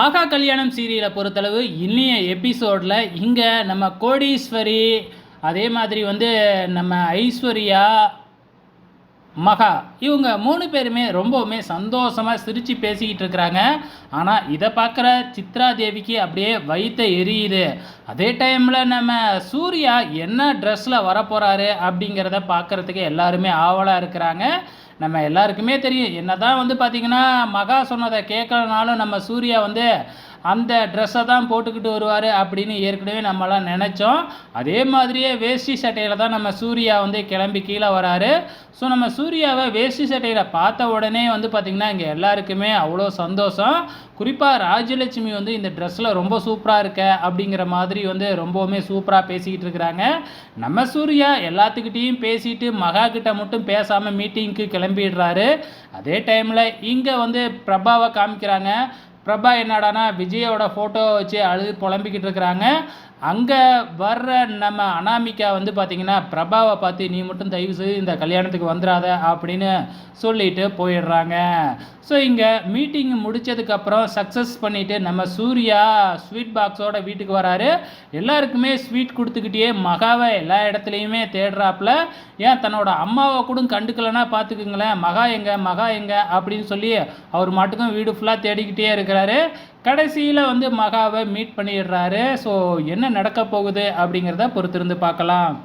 ஆகா கல்யாணம் சீரியலை பொறுத்தளவு இன்னைய எபிசோடில் இங்கே நம்ம கோடீஸ்வரி, அதே மாதிரி நம்ம ஐஸ்வர்யா, மகா, இவங்க 3 பேருமே ரொம்பவுமே சந்தோஷமாக சிரித்து பேசிக்கிட்டு இருக்கிறாங்க. ஆனால் இதை பார்க்குற சித்ரா தேவிக்கு அப்படியே வயிற்ற எரியுது. அதே டைமில் நம்ம சூர்யா என்ன ட்ரெஸ்ஸில் வரப்போகிறாரு அப்படிங்கிறத பார்க்குறதுக்கு எல்லாருமே ஆவலாக இருக்கிறாங்க. நம்ம எல்லாருக்குமே தெரியும், என்ன தான் பார்த்திங்கன்னா மகா சொன்னதை கேட்கலனாலும் நம்ம சூர்யா அந்த ட்ரெஸ்ஸை தான் போட்டுக்கிட்டு வருவார் அப்படின்னு ஏற்கனவே நம்மளாம் நினச்சோம். அதே மாதிரியே வேஷ்டி சட்டையில் தான் நம்ம சூர்யா கிளம்பி கீழே வராரு. ஸோ நம்ம சூர்யாவை வேஷ்டி சட்டையில் பார்த்த உடனே பார்த்திங்கன்னா இங்கே எல்லாருக்குமே அவ்வளோ சந்தோஷம். குறிப்பாக ராஜலட்சுமி இந்த ட்ரெஸ்ஸில் ரொம்ப சூப்பராக இருக்க அப்படிங்கிற மாதிரி ரொம்பவுமே சூப்பராக பேசிக்கிட்டு இருக்கிறாங்க. நம்ம சூர்யா எல்லாத்துக்கிட்டேயும் பேசிட்டு மகா கிட்ட மட்டும் பேசாமல் மீட்டிங்க்கு கிளம்பிடுறாரு. அதே டைமில் இங்கே பிரபாவை காமிக்கிறாங்க. பிரபா என்னடானா விஜயோட ஃபோட்டோ வச்சு அழுது புலம்பிக்கிட்டு இருக்கிறாங்க. அங்கே வர்ற நம்ம அனாமிகா பார்த்திங்கன்னா பிரபாவை பார்த்து நீ மட்டும் தயவு செய்து இந்த கல்யாணத்துக்கு வந்துடாத அப்படின்னு சொல்லிட்டு போயிடுறாங்க. ஸோ இங்கே மீட்டிங் முடித்ததுக்கப்புறம் சக்ஸஸ் பண்ணிவிட்டு நம்ம சூர்யா ஸ்வீட் பாக்ஸோட வீட்டுக்கு வராரு. எல்லாருக்குமே ஸ்வீட் கொடுத்துக்கிட்டே மகாவை எல்லா இடத்துலையுமே தேடுறாப்புல. ஏன் தன்னோட அம்மாவை கூட கண்டுக்கலைன்னா பார்த்துக்குங்களேன், மகா எங்க அப்படின்னு சொல்லி அவர் மட்டுக்கும் வீடு ஃபுல்லாக தேடிக்கிட்டே இருக்கிறாரு. கடைசியில் மகாவை மீட் பண்ணிடுறாரு. ஸோ என்ன நடக்க போகுது அப்படிங்கிறத பொறுத்திருந்து பார்க்கலாம்.